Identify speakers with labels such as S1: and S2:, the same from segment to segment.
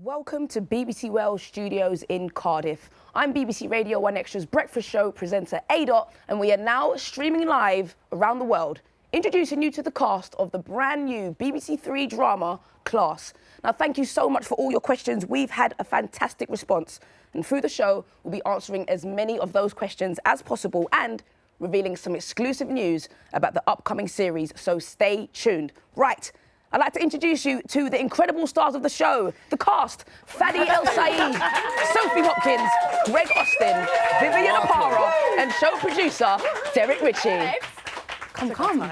S1: Welcome to BBC Wales Studios in Cardiff. I'm BBC Radio 1 Extra's breakfast show presenter A. and we are now streaming live around the world, introducing you to the cast of the brand new BBC Three drama, Class. Now, thank you so much for all your questions. We've had a fantastic response. And through the show, we'll be answering as many of those questions as possible and revealing some exclusive news about the upcoming series, so stay tuned. Right. I'd like to introduce you to the incredible stars of the show, the cast, Fadi El Said, Sophie Hopkins, Greg Austin, Vivian Apara, and show producer, Derek Ritchie. Come.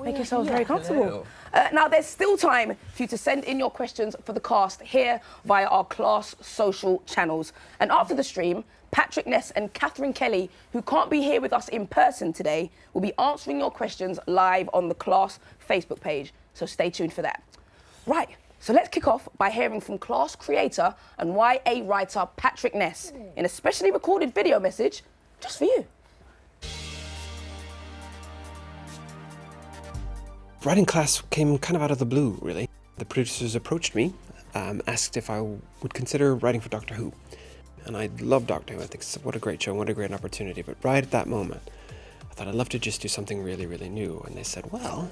S1: Make yourselves very comfortable. Now, there's still time for you to send in your questions for the cast here via our Class social channels. And after the stream, Patrick Ness and Catherine Kelly, who can't be here with us in person today, will be answering your questions live on the Class Facebook page. So stay tuned for that. Right, so let's kick off by hearing from Class creator and YA writer Patrick Ness in a specially recorded video message just for you.
S2: Writing Class came kind of out of the blue, really. The producers approached me, asked if I would consider writing for Doctor Who. And I love Doctor Who. I think what a great show, what a great opportunity. But right at that moment, I thought I'd love to just do something really, really new. And they said, well,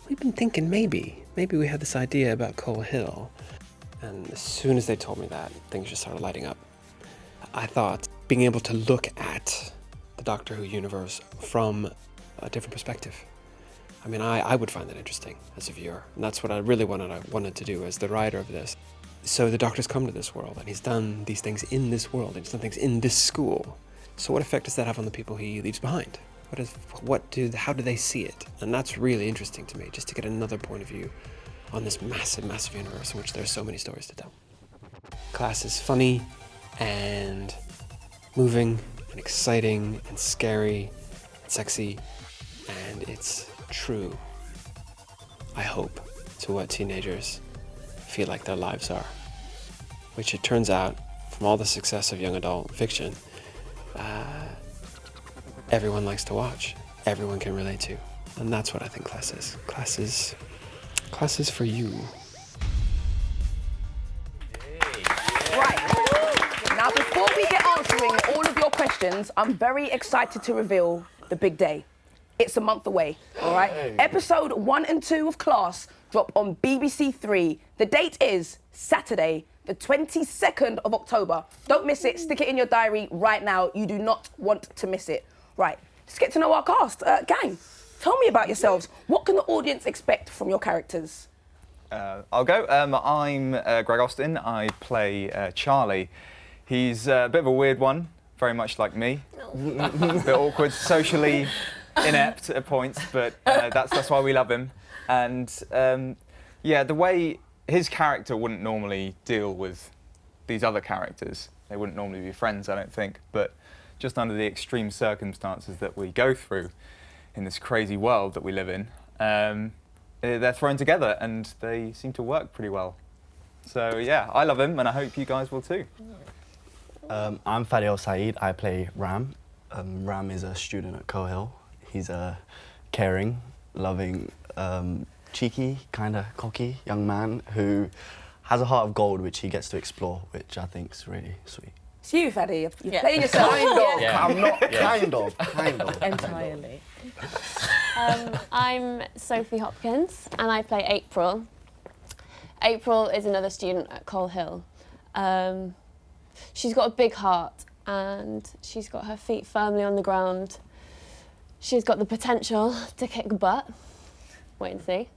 S2: we've been thinking maybe we had this idea about Coal Hill. And as soon as they told me that, things just started lighting up. I thought being able to look at the Doctor Who universe from a different perspective. I mean, I would find that interesting as a viewer. And that's what I really wanted to do as the writer of this. So the Doctor's come to this world and he's done these things in this world and he's done things in this school. So what effect does that have on the people he leaves behind? How do they see it? And that's really interesting to me, just to get another point of view on this massive, massive universe in which there are so many stories to tell. Class is funny and moving and exciting and scary and sexy, and it's true, I hope, to what teenagers feel like their lives are, which it turns out, from all the success of young adult fiction, everyone likes to watch, everyone can relate to, and that's what I think Class is. Class is for you.
S1: Right. Now, before we get answering all of your questions, I'm very excited to reveal the big day. It's a month away, all right? Hey. Episode 1 and 2 of Class drop on BBC Three. The date is Saturday, the 22nd of October. Don't miss it. Stick it in your diary right now. You do not want to miss it. Right, let's get to know our cast. Gang, tell me about yourselves. What can the audience expect from your characters?
S3: I'll go. I'm Greg Austin. I play Charlie. He's a bit of a weird one, very much like me. A bit awkward, socially inept at points, but that's why we love him. And yeah, the way his character wouldn't normally deal with these other characters. They wouldn't normally be friends, I don't think, but just under the extreme circumstances that we go through in this crazy world that we live in, they're thrown together and they seem to work pretty well. So yeah, I love him and I hope you guys will too.
S4: I'm Fadi El Said. I play Ram. Ram is a student at Coal Hill. He's a caring, loving, cheeky, kind of cocky young man who has a heart of gold which he gets to explore, which I think is really sweet.
S1: It's you, Fadi. You're playing yourself.
S4: I'm not kind of.
S5: Entirely. I'm Sophie Hopkins and I play April. April is another student at Coal Hill. She's got a big heart and she's got her feet firmly on the ground. She's got the potential to kick butt. Wait and see.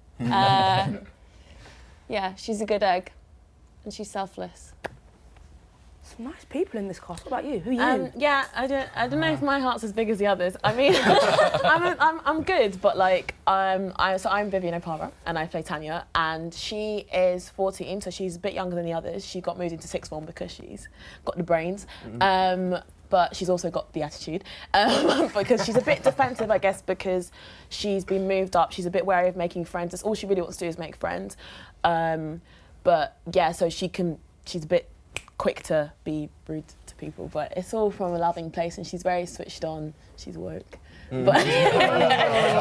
S5: Yeah, she's a good egg and she's selfless.
S1: Some nice people in this cast. What about you? Who are you?
S5: Yeah, I don't know if my heart's as big as the others. I mean, I'm good, but like I'm Vivian Apara and I play Tanya, and she is 14, so she's a bit younger than the others. She got moved into sixth form because she's got the brains, but she's also got the attitude because she's a bit defensive, I guess, because she's been moved up. She's a bit wary of making friends. That's all she really wants to do is make friends. But yeah, so she's a bit quick to be rude to people, but it's all from a loving place and she's very switched on, she's woke. But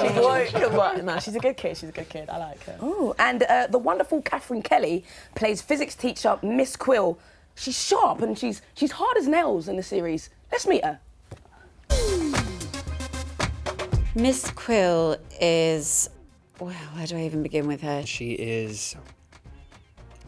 S5: she's woke, but no, she's a good kid. She's a good kid. I like her.
S1: Oh, and the wonderful Catherine Kelly plays physics teacher Miss Quill. She's sharp and she's hard as nails in the series. Let's meet her.
S6: Miss Quill is, well, where do I even begin with her?
S2: She is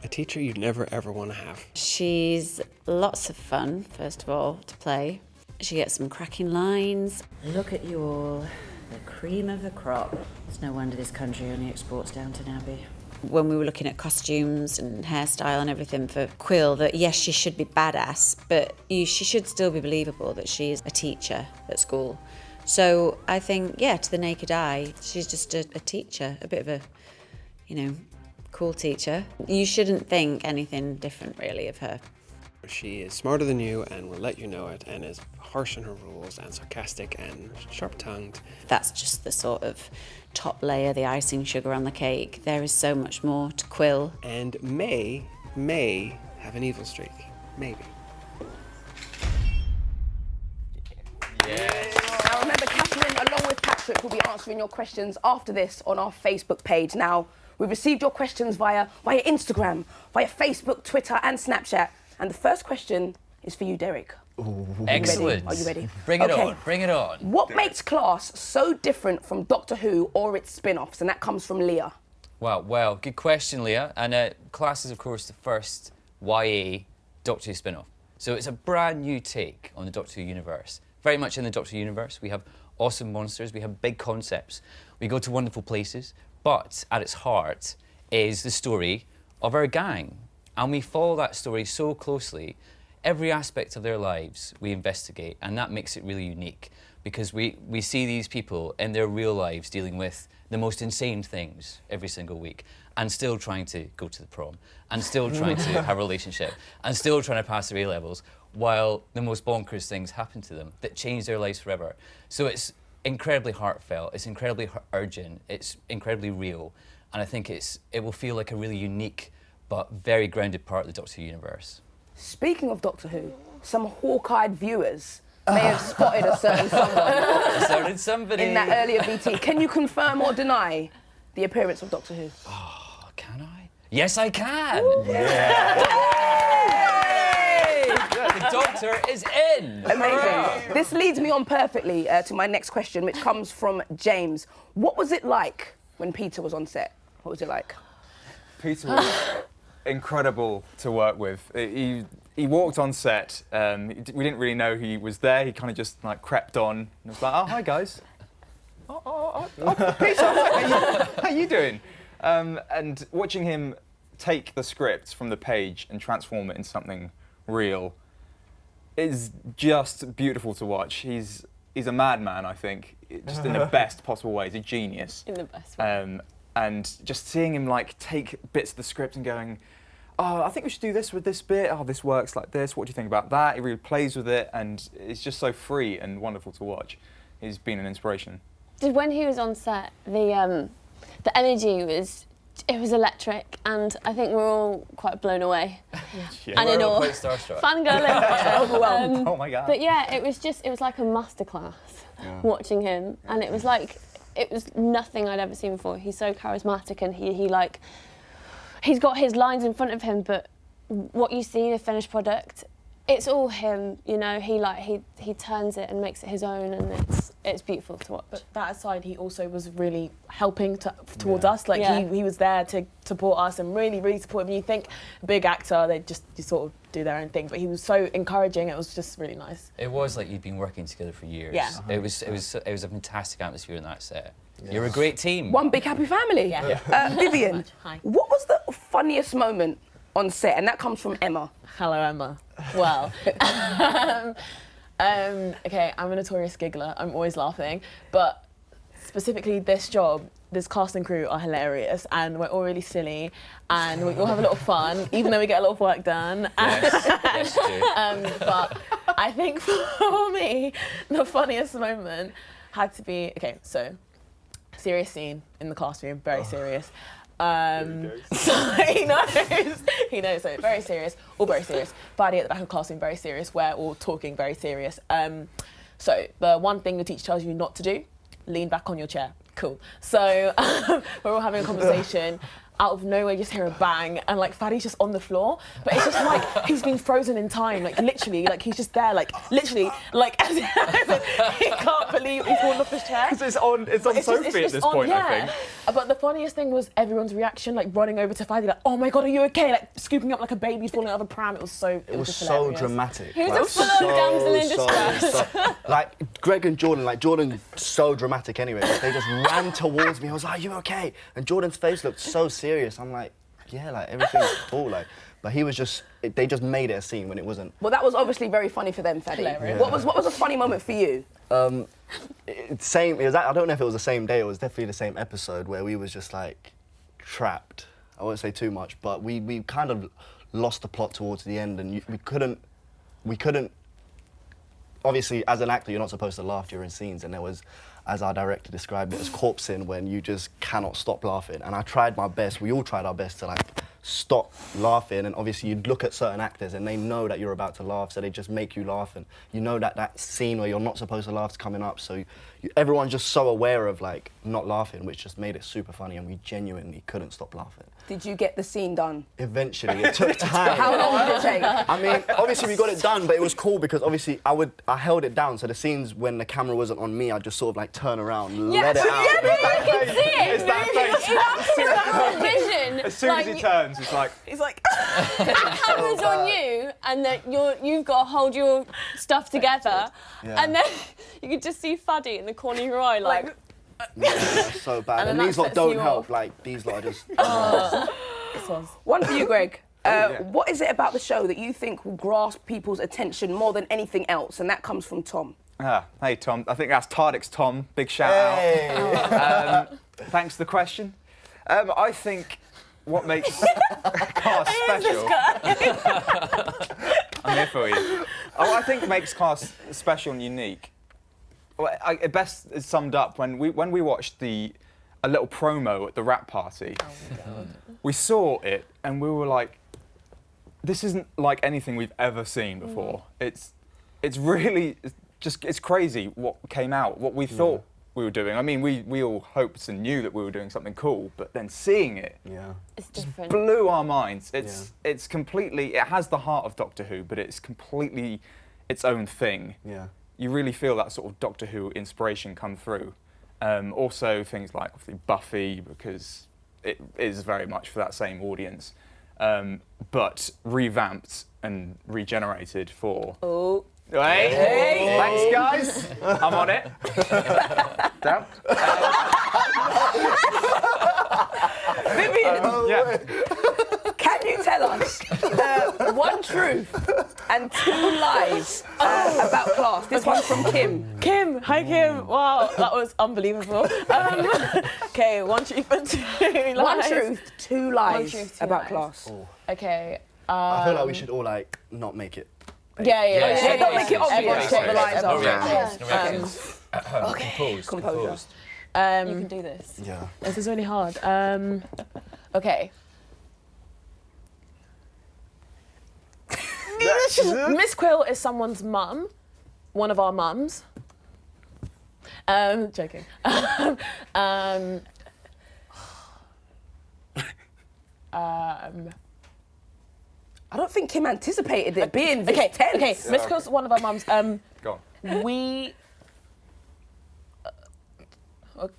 S2: a teacher you'd never ever want to have.
S6: She's lots of fun, first of all, to play. She gets some cracking lines. Look at you all, the cream of the crop. It's no wonder this country only exports Downton Abbey. When we were looking at costumes and hairstyle and everything for Quill, that yes, she should be badass, but she should still be believable that she is a teacher at school. So I think, yeah, to the naked eye, she's just a teacher, a bit of a, cool teacher. You shouldn't think anything different, really, of her.
S2: She is smarter than you and will let you know it, and is harsh on her rules and sarcastic and sharp-tongued.
S6: That's just the sort of top layer, the icing sugar on the cake. There is so much more to Quill.
S2: And may have an evil streak. Maybe.
S1: Now remember, Catherine, along with Patrick, will be answering your questions after this on our Facebook page. Now, we've received your questions via Instagram, via Facebook, Twitter and Snapchat. And the first question is for you, Derek.
S7: Excellent.
S1: Are you ready?
S7: Bring it on, bring it on.
S1: What makes Class so different from Doctor Who or its spin-offs? And that comes from Leah.
S7: Well, good question, Leah. And Class is, of course, the first YA Doctor Who spin-off. So it's a brand new take on the Doctor Who universe. Very much in the Doctor Who universe, we have awesome monsters, we have big concepts, we go to wonderful places, but at its heart is the story of our gang. And we follow that story so closely. Every aspect of their lives we investigate, and that makes it really unique because we see these people in their real lives dealing with the most insane things every single week and still trying to go to the prom and still trying to have a relationship and still trying to pass their A-levels while the most bonkers things happen to them that change their lives forever. So it's incredibly heartfelt, it's incredibly urgent, it's incredibly real, and I think it will feel like a really unique but very grounded part of the Doctor Who universe.
S1: Speaking of Doctor Who, some hawk-eyed viewers may have spotted a certain someone in that earlier VT. Can you confirm or deny the appearance of Doctor Who?
S7: Oh, can I? Yes, I can! The Doctor is in!
S1: Amazing. This leads me on perfectly to my next question, which comes from James. What was it like when Peter was on set? What was it like?
S3: Peter was incredible to work with. He walked on set. We didn't really know he was there. He kind of just like crept on and was like, "Oh, hi guys. Peter, how you doing?" And watching him take the script from the page and transform it into something real is just beautiful to watch. He's a madman, I think, just in the best possible way. He's a genius.
S5: In the best way.
S3: And just seeing him like take bits of the script and going, "Oh, I think we should do this with this bit. Oh, this works like this. What do you think about that?" He really plays with it, and it's just so free and wonderful to watch. He's been an inspiration.
S8: When he was on set, the energy was electric, and I think we're all quite blown away.
S3: Yeah.
S8: And in all,
S7: quite starstruck.
S8: fangirling.
S1: Overwhelmed.
S3: Oh my God.
S8: But yeah, it was like a masterclass watching him, and it was nothing I'd ever seen before. He's so charismatic, and he's got his lines in front of him, but what you see, the finished product, it's all him. He turns it and makes it his own, and it's beautiful to watch.
S5: But that aside, he also was really helping towards us. He was there to support us and really, really support him. You think a big actor, they sort of do their own thing, but he was so encouraging. It was just really nice.
S7: It was like you'd been working together for years.
S5: Yeah.
S7: It was a fantastic atmosphere in that set. Yeah. You're a great team.
S1: One big happy family.
S5: Yeah.
S1: Vivian,
S5: Hi.
S1: what was the funniest moment on set? And that comes from Emma.
S5: Hello, Emma. Well, okay, I'm a notorious giggler. I'm always laughing, but specifically this job, this cast and crew are hilarious, and we're all really silly, and we all have a lot of fun, even though we get a lot of work done.
S7: Yes, true.
S5: But I think for me, the funniest moment had to be, okay, so serious scene in the classroom, very serious. So he knows, so all very serious. Buddy at the back of the classroom, very serious. We're all talking very serious. So the one thing the teacher tells you not to do, lean back on your chair. Cool. So we're all having a conversation. Out of nowhere, you just hear a bang, and like Fadi's just on the floor, but it's just like he's been frozen in time, like literally, like he's just there, like literally, like he can't believe he's fallen off his chair.
S3: Because it's on Sophie at this point,
S5: yeah.
S3: I think.
S5: But the funniest thing was everyone's reaction, like running over to Fadi, like, oh my god, are you okay? Like scooping up like a baby falling out of a pram. It was just
S4: so
S5: hilarious.
S4: dramatic.
S8: He was a full-on damsel in distress.
S4: Like Greg and Jordan, like Jordan's so dramatic anyway. Like, they just ran towards me. I was like, "Are you okay?" And Jordan's face looked so serious. I'm like, "Yeah, like everything's cool." Like, but he was just. They just made it a scene when it wasn't.
S1: Well, that was obviously very funny for them, Fadi.
S5: Hilarious.
S1: What was a funny moment for you?
S4: Same. It was. I don't know if it was the same day. It was definitely the same episode where we was just like trapped. I won't say too much, but we kind of lost the plot towards the end, and we couldn't. Obviously, as an actor, you're not supposed to laugh during scenes, and there was, as our director described it, as corpsing when you just cannot stop laughing. And I tried my best. We all tried our best to like stop laughing. And obviously, you'd look at certain actors, and they know that you're about to laugh, so they just make you laugh. And you know that scene where you're not supposed to laugh is coming up, so everyone's just so aware of like not laughing, which just made it super funny, and we genuinely couldn't stop laughing.
S1: Did you get the scene done?
S4: Eventually, it took time.
S1: How long did it take?
S4: I mean, obviously we got it done, but it was cool because obviously I held it down. So the scenes when the camera wasn't on me, I just sort of like turn around, let it out.
S8: Yeah, you can see it.
S3: It's that face.
S8: You have vision.
S3: As soon as he turns, it's like.
S5: He's like,
S8: That camera's on you, and then you've got to hold your stuff together,
S4: Yeah.
S8: and then you can just see Fadi in the corner of your eye, like.
S4: Yeah, it's so bad.
S5: And
S4: And,
S5: then
S4: these
S5: that
S4: lot
S5: sets
S4: don't
S5: you
S4: help.
S5: off.
S4: Like these lot are just.
S5: this was.
S1: One for you, Greg.
S3: yeah.
S1: What is it about the show that you think will grasp people's attention more than anything else? And that comes from Tom.
S3: Hey Tom, I think that's Tardix Tom. Big shout out. Thanks for the question. I think what makes Cast special. I'm here for you. I think makes Cast special and unique. Well, it best is summed up when we watched a little promo at the rap party. Oh my God. We saw it and we were like, this isn't like anything we've ever seen before. It's really it's crazy what came out, what we thought we were doing. I mean, we all hoped and knew that we were doing something cool, but then seeing it
S8: It's different.
S3: blew our minds. It's completely, it has the heart of Doctor Who, but it's completely its own thing.
S4: Yeah.
S3: You really feel that sort of Doctor Who inspiration come through. Also things like obviously Buffy, because it is very much for that same audience, but revamped and regenerated for.
S1: Oh.
S3: Hey. Thanks guys. I'm on it. Down.
S1: Vivian,
S3: Yeah.
S1: can you tell us one truth and two lies about Class? This one's from Kim.
S5: Kim, hi Kim. Wow, that was unbelievable. Okay, one truth and two lies.
S1: One truth, two lies
S5: truth, two
S1: about
S5: lies.
S1: Class.
S5: Okay.
S4: I feel like we should all like not make it.
S1: Yeah, don't make it obvious what the lies
S7: No
S1: are.
S7: reactions. Composed.
S1: Composure.
S5: You
S8: You can do this.
S4: Yeah.
S5: This is really hard. Okay. Miss Quill is someone's mum, one of our mums. Joking.
S1: I don't think Kim anticipated it being this
S5: Okay,
S1: tense.
S5: okay. Miss Quill's one of our mums.
S3: Go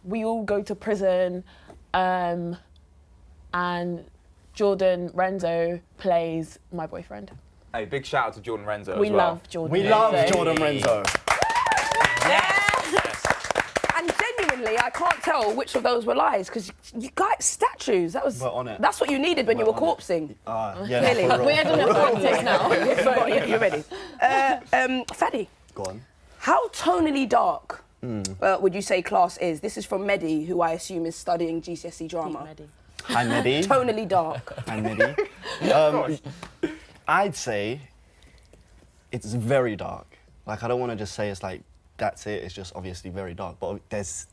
S5: We all go to prison, and Jordan Renzo plays my boyfriend.
S3: Hey, big shout out to Jordan Renzo
S5: We
S3: as well.
S5: love Jordan.
S4: We
S5: Renzo.
S4: love Jordan Renzo.
S1: And genuinely, I can't tell which of those were lies because you got statues. That was.
S4: We're on it.
S1: That's what you needed when you were
S4: We're on it.
S1: corpsing.
S4: Yeah,
S1: Clearly.
S4: for real.
S8: We're doing politics now.
S1: You're ready. Fadi,
S4: Go on.
S1: how tonally dark would you say Class is? This is from Mehdi, who I assume is studying GCSE drama.
S4: Hi, Mehdi.
S1: Tonally dark.
S4: Hi, Mehdi. I'd say it's very dark. Like, I don't want to just say it's like, that's it, it's just obviously very dark. But there's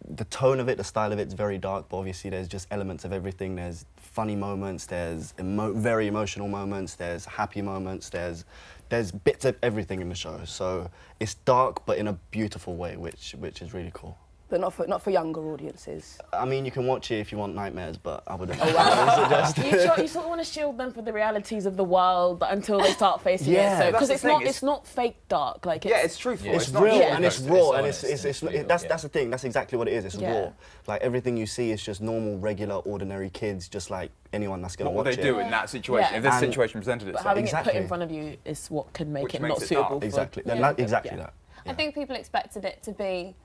S4: the tone of it, the style of it's very dark, but obviously there's just elements of everything. There's funny moments, there's very emotional moments, there's happy moments, there's there's bits of everything in the show. So it's dark, but in a beautiful way, which is really cool.
S1: But not for younger audiences.
S4: I mean, you can watch it if you want nightmares, but I wouldn't.
S5: You sort of want to shield them from the realities of the world until they start facing it. So because it's not fake dark. Like
S3: it's truthful.
S4: It's
S3: not
S4: real
S3: sugar
S4: and it's
S3: coated,
S4: raw
S3: honest,
S4: and that's the thing. That's exactly what it is. It's raw. Like everything you see is just normal, regular, ordinary kids, just like anyone that's gonna watch it.
S3: What they do in that situation, if this situation presented itself.
S5: But having it put in front of you is what can make it not suitable.
S4: Exactly. Exactly that.
S8: I think people expected it to be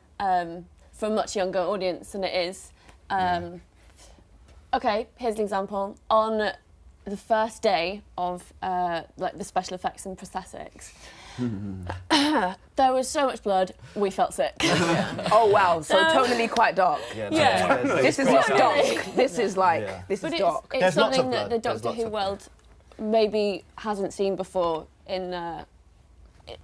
S8: for a much younger audience than it is. Okay, here's an example. On the first day of like the special effects and prosthetics, there was so much blood, we felt sick.
S1: Oh wow, so tonally quite dark. This is not dark. This is like, this is dark.
S8: It's something that the Doctor Who world maybe hasn't seen before in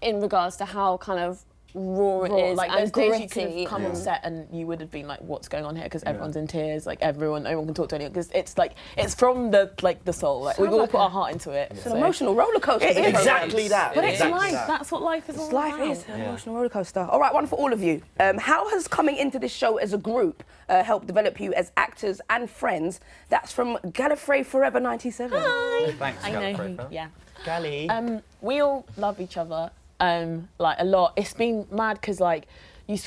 S8: regards to how kind of raw it is,
S5: like
S8: and
S5: days
S8: gritty.
S5: you could have come on set and you would have been like, what's going on here? Because everyone's in tears, like no one can talk to anyone, because it's like, it's from the soul, like we all put our heart into it.
S1: It's an emotional roller coaster.
S4: Exactly that.
S5: But it's life, that's what life is all about.
S1: Life is an emotional roller coaster. All right, one for all of you. How has coming into this show as a group helped develop you as actors and friends? That's from Gallifrey Forever 97.
S5: Hi.
S3: Thanks, Gallifrey.
S5: Yeah.
S4: Gally.
S5: We all love each other. Like a lot. It's been mad because like you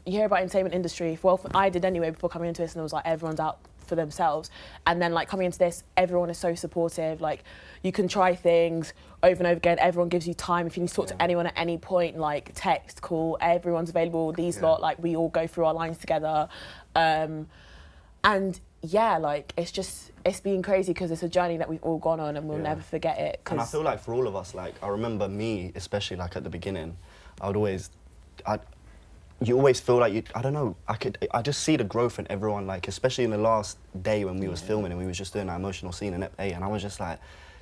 S5: hear about entertainment industry. Well, I did anyway before coming into this, and it was like everyone's out for themselves. And then like coming into this, everyone is so supportive. Like you can try things over and over again. Everyone gives you time. If you need to talk to anyone at any point, like text, call, everyone's available. These lot, like we all go through our lines together. And yeah, like it's been crazy because it's a journey that we've all gone on and we'll never forget it.
S4: And I feel like for all of us, like I remember me, especially like at the beginning, you always feel like I don't know, I just see the growth in everyone, like especially in the last day when we was filming and we was just doing that emotional scene in Ep A, and I was just like,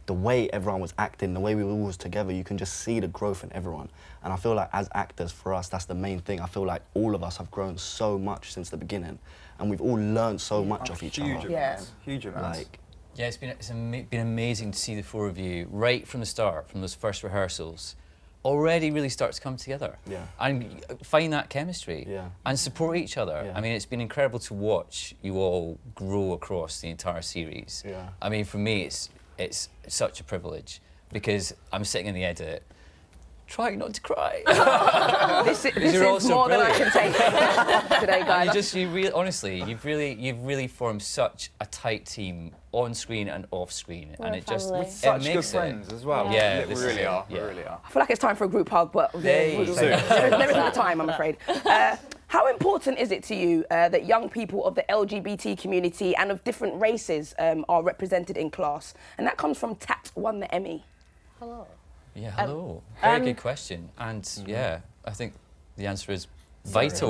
S4: the way everyone was acting, the way we were always together, you can just see the growth in everyone. And I feel like as actors, for us, that's the main thing. I feel like all of us have grown so much since the beginning, and we've all learned so much of each other.
S3: Huge amounts.
S4: Like,
S7: yeah, it's been amazing to see the four of you right from the start, from those first rehearsals, already really start to come together. And find that chemistry. And support each other. I mean, it's been incredible to watch you all grow across the entire series. I mean, for me, it's such a privilege because I'm sitting in the edit trying not to cry.
S1: This is more than I can take today, guys.
S7: Honestly, you've really formed such a tight team on screen and off screen, and it just
S3: with such good friends as well.
S7: Yeah,
S3: we really are. We really are.
S1: I feel like it's time for a group hug, but there isn't the time, I'm afraid. How important is it to you that young people of the LGBT community and of different races are represented in class? And that comes from Tat won the Emmy.
S8: Hello.
S7: Yeah, hello. Very good question. And yeah, I think the answer is vital.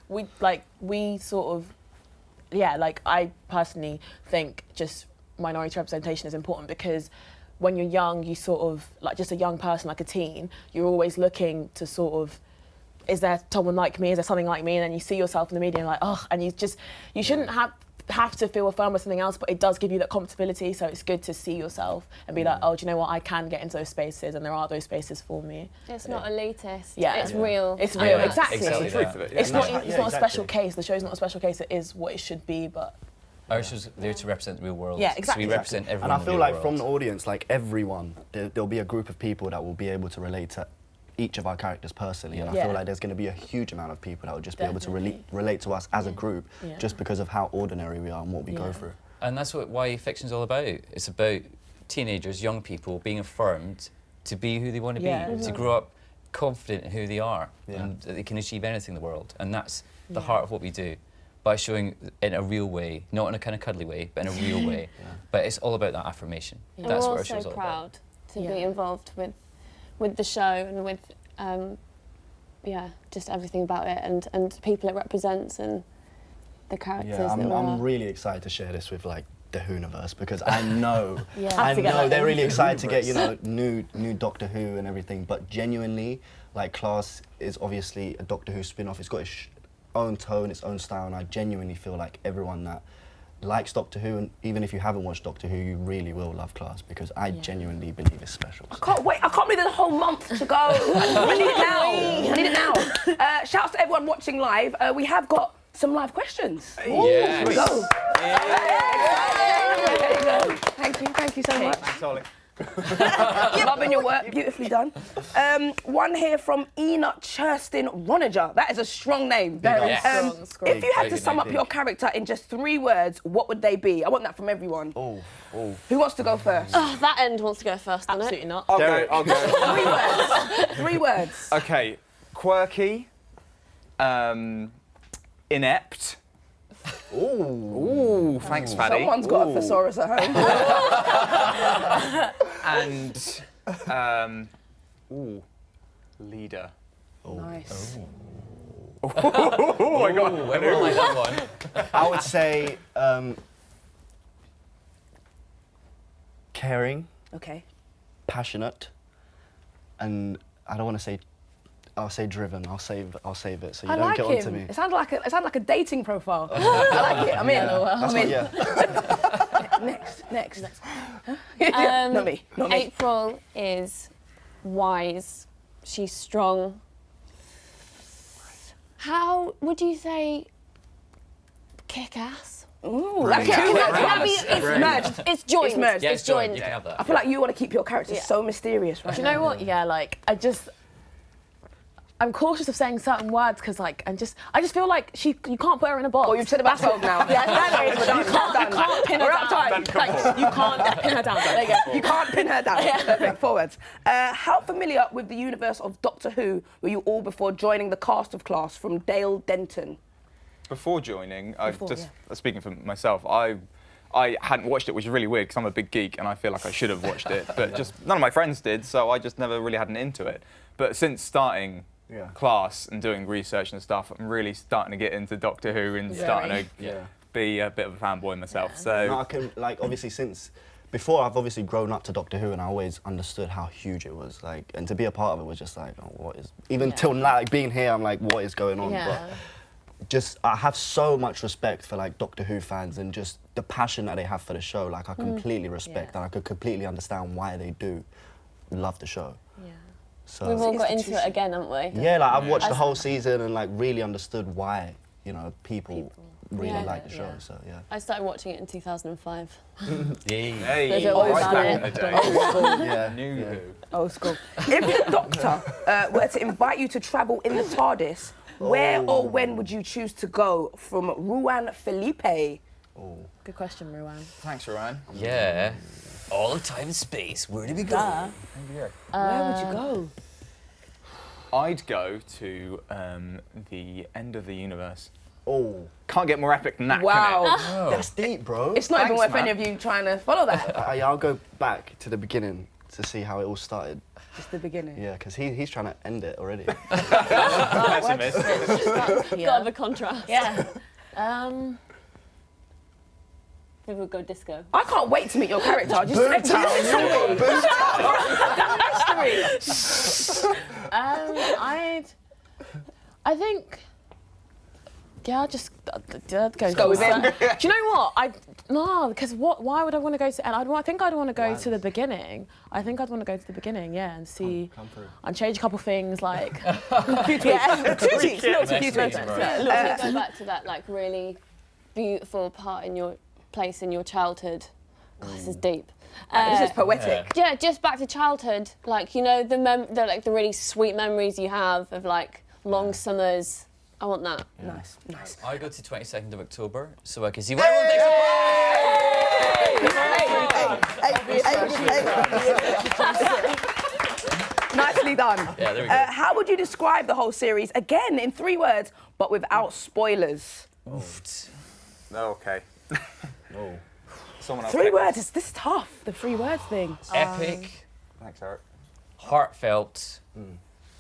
S5: We sort of, like I personally think just minority representation is important because when you're young, you sort of, like just a young person, like a teen, you're always looking to sort of, is there someone like me? Is there something like me? And then you see yourself in the media and like, oh, and you shouldn't have to feel affirmed by something else, but it does give you that comfortability, so it's good to see yourself and be like, oh, do you know what, I can get into those spaces and there are those spaces for me.
S8: It's not elitist.
S5: It's
S8: real.
S5: It's real, exactly.
S3: Exactly the truth of it.
S5: It's not a special case, the show's not a special case, it is what it should be, but...
S7: Our show's there to represent the real world.
S5: Yeah, exactly.
S7: So we represent everyone.
S4: And I feel like
S7: world.
S4: from the audience, like everyone, there'll be a group of people that will be able to relate to each of our characters personally, and I feel like there's going to be a huge amount of people that will just be able to relate to us as a group, just because of how ordinary we are and what we go through.
S7: And that's what YA fiction's all about. It's about teenagers, young people being affirmed to be who they want to be, to grow up confident in who they are, and that they can achieve anything in the world. And that's the heart of what we do, by showing in a real way, not in a kind of cuddly way, but in a real way. But it's all about that affirmation. That's what our show's all about.
S8: We're also proud to be involved with the show and with just everything about it and people it represents and the characters.
S4: I'm really excited to share this with like the Whoniverse, because I know they're really excited to get new Doctor Who and everything, but genuinely, like Class is obviously a Doctor Who spin-off. It's got its own tone, its own style, and I genuinely feel like everyone that likes Doctor Who, and even if you haven't watched Doctor Who, you really will love Class, because I genuinely believe it's special.
S1: I can't wait. I can't believe there's a whole month to go. I need it now. I need it now. Shouts to everyone watching live. We have got some live questions.
S7: Yes.
S1: Here we go. There you go. Thank you so much.
S3: Thanks, Ollie.
S1: Loving your work, beautifully done. One here from Ina Churstin Ronager. That is a strong name.
S7: Very
S5: strong.
S1: If you had to
S7: Very
S1: sum up
S7: good
S1: your
S7: name.
S1: character in just 3 words, what would they be? I want that from everyone.
S4: Oh.
S1: Who wants to go first?
S8: Oh, that end wants to go first, doesn't
S5: Absolutely
S8: it?
S5: not.
S3: I'll go.
S1: 3 words. 3 words.
S3: Okay, quirky, inept. Ooh, thanks, Fatty.
S1: Someone's got a thesaurus at home.
S3: And leader.
S1: Nice.
S3: Oh my God!
S7: Everyone like that one.
S4: I would say caring,
S1: Okay.
S4: passionate, and I don't want to say. I'll say driven. I'll save it so you
S1: I
S4: don't
S1: like
S4: get
S1: him.
S4: onto me.
S1: It sounds like a dating profile. I like it. I'm in.
S4: That's what, yeah.
S1: Next.
S8: Um,
S1: Not me.
S8: April is wise. She's strong. How would you say kick ass?
S1: Ooh, that's
S8: Okay,
S1: two words.
S8: it's merged. It's joined.
S1: It's merged.
S7: Yeah,
S8: It's joined.
S7: You can have that.
S1: I feel like you want to keep your character so mysterious, right?
S5: Do you know what? Yeah, like I'm cautious of saying certain words because I just feel like you can't put her in a box.
S1: Well, you've said about 12 now.
S5: Yeah,
S1: We're done.
S5: you can't pin her
S1: We're out of
S5: down.
S1: time.
S5: Like, you can't pin her down. There you go.
S1: You can't pin her down. Perfect. Forwards. How familiar with the universe of Doctor Who were you all before joining the cast of Class? From Dale Denton.
S3: Before joining,
S1: Before,
S3: speaking for myself, I hadn't watched it, which is really weird because I'm a big geek and I feel like I should have watched it, but just none of my friends did, so I just never really had an into it. But since starting Class and doing research and stuff, I'm really starting to get into Doctor Who and starting to be a bit of a fanboy myself. So
S4: No, I can, like, obviously since before I've obviously grown up to Doctor Who, and I always understood how huge it was, like, and to be a part of it was just like, oh, what is, even till now, like, being here, I'm like, what is going on?
S5: Yeah.
S4: But just, I have so much respect for, like, Doctor Who fans and just the passion that they have for the show. Like, I completely respect and I could completely understand why they do love the show.
S5: Yeah.
S4: So
S8: We've all got into it again, haven't we?
S4: yeah, like, I've watched the whole season and, like, really understood why, you know, people really
S8: Yeah.
S4: like the show.
S5: Yeah.
S4: So yeah.
S8: I started watching it in 2005.
S3: hey,
S8: There's always
S3: right
S8: that.
S3: back in the day.
S4: Yeah.
S3: New Who.
S1: Old school. If the Doctor were to invite you to travel in the TARDIS, where or when would you choose to go? From Ruan Felipe.
S5: Good question, Ruan.
S3: Thanks, Rowan.
S7: Yeah. All of time and space. Where do we go?
S1: Where would you go?
S3: I'd go to the end of the universe.
S4: Oh,
S3: Can't get more epic than that,
S1: Wow.
S7: Oh.
S4: that's deep, bro.
S1: It's not even
S3: Thanks,
S1: worth any
S3: man.
S1: of you trying to follow that.
S4: I'll go back to the beginning to see how it all started.
S1: Just the beginning.
S4: Yeah, because he's trying to end it already.
S3: Pessimist.
S8: Got the contrast.
S5: Yeah.
S8: We would go disco.
S1: I can't wait to meet your character. Just
S5: I think. Yeah, I'll just
S1: go with him.
S5: Do you know what? No, because why would I want to go to? And I think I'd want to go to the beginning. I think I'd want to go to the beginning, yeah, and see
S4: Come through.
S5: and change a couple things like.
S1: Few tweets. Little few tweets.
S8: Let's go back to that like really beautiful part in your place in your childhood. God, this is deep.
S1: This is poetic.
S8: Yeah, just back to childhood. Like, you know, the really sweet memories you have of like long summers. I want that.
S1: Nice, nice.
S7: I go to 22nd of October so I can see what everyone thinks.
S1: Nicely done.
S7: Yeah, there we go.
S1: How would you describe the whole series? Again, in 3 words, but without spoilers.
S3: Okay.
S4: Oh.
S3: Someone else.
S1: 3
S3: take
S1: words.
S3: this.
S1: This is tough. The 3 words thing.
S7: Epic,
S3: Thanks, Eric.
S7: heartfelt,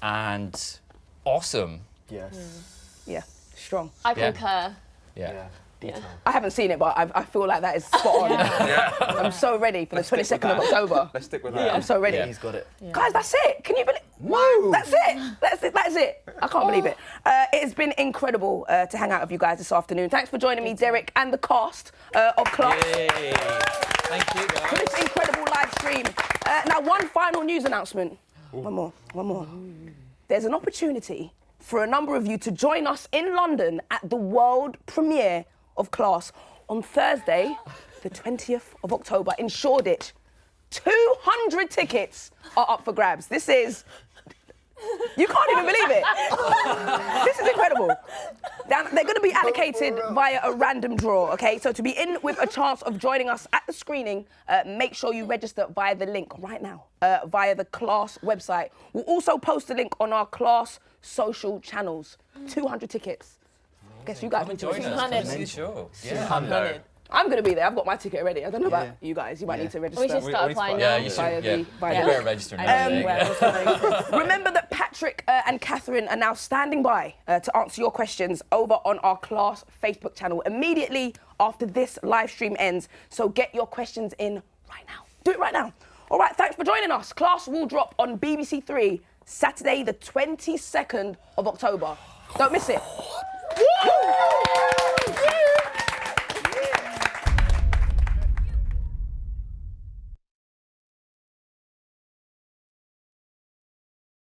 S7: and awesome.
S4: Yes.
S1: Yeah, strong.
S8: I
S7: Yeah.
S8: concur.
S7: Yeah.
S4: Detail.
S1: I haven't seen it, but I feel like that is spot on. I'm so ready for the
S3: Let's stick with
S1: 22nd of
S3: that.
S1: October.
S3: Let's stick with that.
S1: I'm so ready.
S7: Yeah.
S4: He's got it.
S1: Guys, that's it. Can you believe?
S3: Woo!
S1: That's it. I can't believe it. It has been incredible to hang out with you guys this afternoon. Thanks for joining me, Derek, and the cast of Class.
S7: Yay. Thank you,
S1: For
S7: guys.
S1: this incredible live stream. Now, one final news announcement. One more. There's an opportunity for a number of you to join us in London at the world premiere of Class on Thursday, the 20th of October in Shoreditch. 200 tickets are up for grabs. This is... You can't even believe it. This is incredible. They're going to be allocated via a random draw, okay? So to be in with a chance of joining us at the screening, make sure you register via the link right now, via the Class website. We'll also post a link on our Class social channels. 200 tickets. Guess you guys
S7: Come
S1: will
S7: and
S1: join
S7: join us.
S1: us.
S7: Come and see the show. Yeah.
S3: 100.
S1: I'm going to be there. I've got my ticket already. I don't know about you guys. You might need to register.
S8: We should start applying
S7: Yeah,
S8: now.
S7: you should.
S1: Via
S7: Yeah.
S1: the- via
S7: You
S1: the-
S7: better register now.
S1: Remember that Patrick and Catherine are now standing by to answer your questions over on our Class Facebook channel immediately after this live stream ends. So get your questions in right now. Do it right now. All right, thanks for joining us. Class will drop on BBC Three Saturday, the 22nd of October. Don't miss it. Woo!